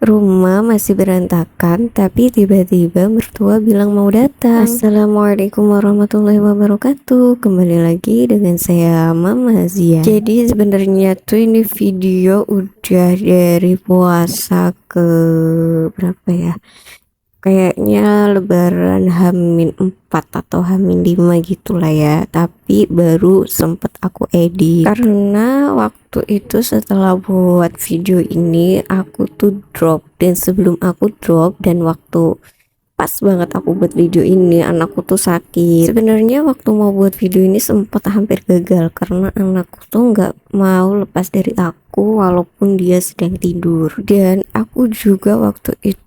Rumah masih berantakan, tapi tiba-tiba mertua bilang mau datang. Assalamualaikum warahmatullahi wabarakatuh. Kembali lagi dengan saya Mama Zia. Jadi sebenarnya tuh ini video udah dari puasa ke berapa ya? Kayaknya lebaran H-4 atau H-5 gitulah ya. Tapi baru sempet aku edit karena waktu itu setelah buat video ini aku tuh drop, dan sebelum aku drop dan waktu pas banget aku buat video ini anakku tuh sakit. Sebenarnya waktu mau buat video ini sempat hampir gagal karena anakku tuh nggak mau lepas dari aku walaupun dia sedang tidur, dan aku juga waktu itu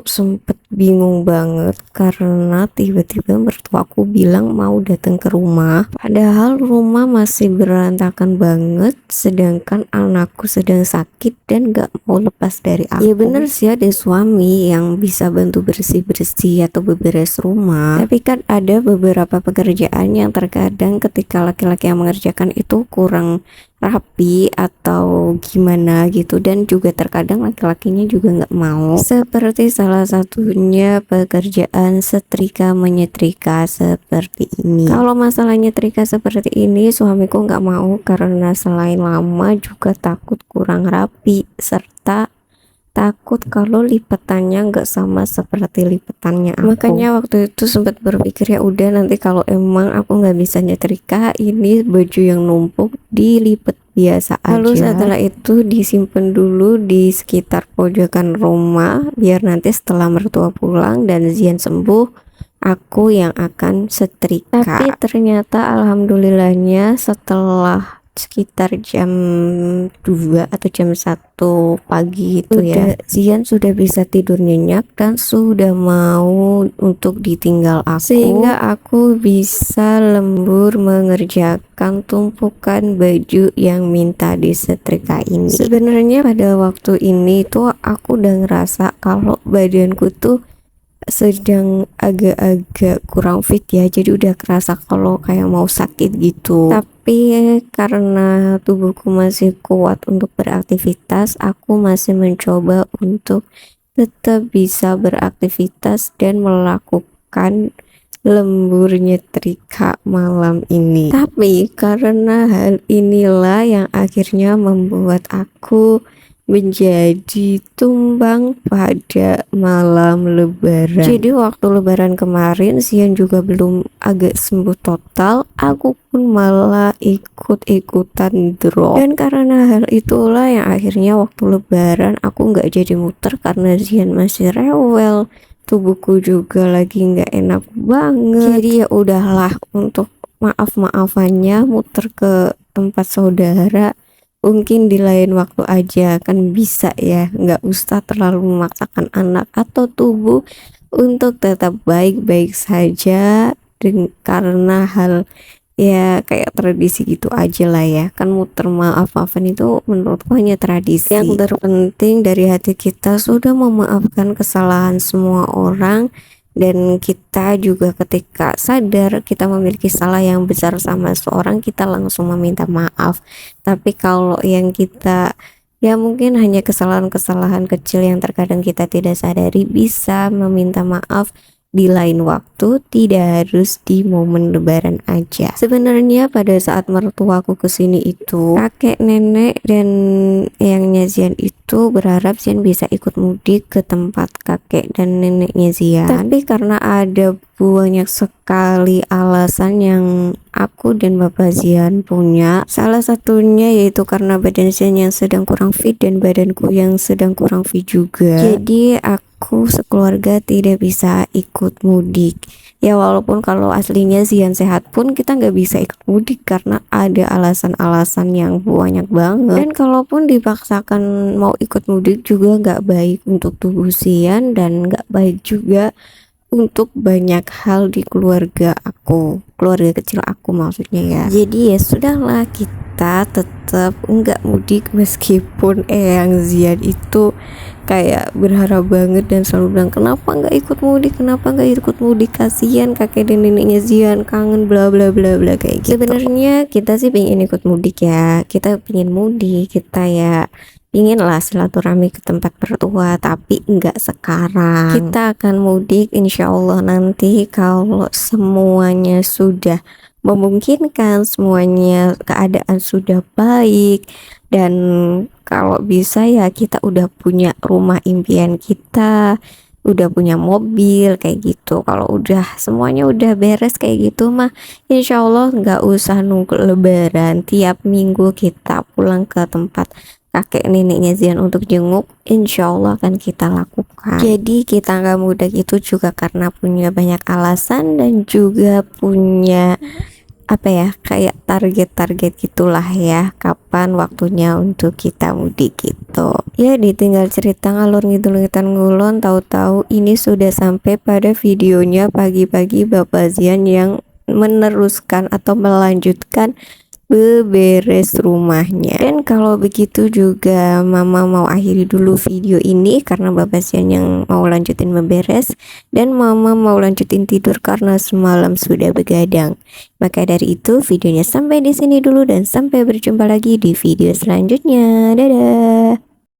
sempet bingung banget karena tiba-tiba mertuaku bilang mau datang ke rumah, padahal rumah masih berantakan banget sedangkan anakku sedang sakit dan gak mau lepas dari aku. Ya bener sih, ada suami yang bisa bantu bersih-bersih atau beberes rumah, tapi kan ada beberapa pekerjaan yang terkadang ketika laki-laki yang mengerjakan itu kurang rapi atau gimana gitu, dan juga terkadang laki-lakinya juga nggak mau, seperti salah satunya pekerjaan setrika menyetrika seperti ini. Kalau masalah nyetrika seperti ini suamiku nggak mau karena selain lama juga takut kurang rapi serta takut kalau lipetannya nggak sama seperti lipetannya aku. Makanya waktu itu sempat berpikir ya udah, nanti kalau emang aku nggak bisa nyetrika, ini baju yang numpuk dilipet biasa aja. Lalu setelah itu disimpan dulu di sekitar pojokan rumah biar nanti setelah mertua pulang dan Zian sembuh aku yang akan setrika. Tapi ternyata alhamdulillahnya setelah sekitar jam 2 atau jam 1 pagi itu ya, Zian sudah bisa tidur nyenyak dan sudah mau untuk ditinggal aku, sehingga aku bisa lembur mengerjakan tumpukan baju yang minta disetrika ini. Sebenarnya pada waktu ini tuh aku udah ngerasa kalau badanku tuh sedang agak-agak kurang fit ya, jadi udah kerasa kalau kayak mau sakit gitu. Tapi karena tubuhku masih kuat untuk beraktivitas, aku masih mencoba untuk tetap bisa beraktivitas dan melakukan lembur nyetrika malam ini. Tapi karena hal inilah yang akhirnya membuat aku menjadi tumbang pada malam lebaran. Jadi waktu lebaran kemarin Zian juga belum agak sembuh total, aku pun malah ikut-ikutan drop, dan karena hal itulah yang akhirnya waktu lebaran aku nggak jadi muter karena Zian masih rewel, tubuhku juga lagi nggak enak banget. Jadi ya udahlah, untuk maaf-maafannya muter ke tempat saudara mungkin di lain waktu aja, kan bisa ya, nggak usah terlalu memaksakan anak atau tubuh untuk tetap baik-baik saja karena hal ya kayak tradisi gitu aja lah ya, kan muter maaf-maafan itu menurutku hanya tradisi. Yang terpenting dari hati kita sudah memaafkan kesalahan semua orang, dan kita juga ketika sadar kita memiliki salah yang besar sama seorang, kita langsung meminta maaf. Tapi kalau yang kita ya mungkin hanya kesalahan-kesalahan kecil yang terkadang kita tidak sadari, bisa meminta maaf di lain waktu, tidak harus di momen lebaran aja. Sebenarnya pada saat mertuaku kesini itu, kakek nenek dan eyangnya Zian itu berharap Zian bisa ikut mudik ke tempat kakek dan neneknya Zian, tapi karena ada banyak sekali alasan yang aku dan bapak Zian punya, salah satunya yaitu karena badan Zian yang sedang kurang fit dan badanku yang sedang kurang fit juga, jadi aku sekeluarga tidak bisa ikut mudik. Ya walaupun kalau aslinya Zian sehat pun kita nggak bisa ikut mudik karena ada alasan-alasan yang banyak banget, dan kalaupun dipaksakan mau ikut mudik juga nggak baik untuk tubuh Zian dan nggak baik juga untuk banyak hal di keluarga aku, keluarga kecil aku maksudnya ya. Jadi ya sudahlah, kita tetap enggak mudik meskipun Eyang Zian itu kayak berharap banget dan selalu bilang kenapa nggak ikut mudik, kasihan kakek dan neneknya Zian, kangen bla bla bla bla kayak gitu. Sebenarnya kita sih pengen ikut mudik ya, kita pengen mudik, kita ya pingin lah silaturahmi ke tempat mertua, tapi enggak sekarang. Kita akan mudik insya Allah nanti kalau semuanya sudah memungkinkan, semuanya keadaan sudah baik, dan kalau bisa ya kita udah punya rumah impian kita, udah punya mobil kayak gitu. Kalau udah semuanya udah beres kayak gitu mah, insya Allah nggak usah nunggu lebaran, tiap minggu kita pulang ke tempat kakek neneknya Zian untuk jenguk, insya Allah akan kita lakukan. Jadi kita nggak mudah itu juga karena punya banyak alasan dan juga punya apa ya, kayak target-target gitulah ya, kapan waktunya untuk kita mudik gitu ya. Ditinggal cerita ngalur ngidul ngitan ngulon, tahu-tahu ini sudah sampai pada videonya pagi-pagi Bapak Zian yang meneruskan atau melanjutkan beberes rumahnya. Dan kalau begitu juga mama mau akhiri dulu video ini karena Bapak Zian yang mau lanjutin beberes dan mama mau lanjutin tidur karena semalam sudah begadang. Maka dari itu videonya sampai di sini dulu dan sampai berjumpa lagi di video selanjutnya. Dadah.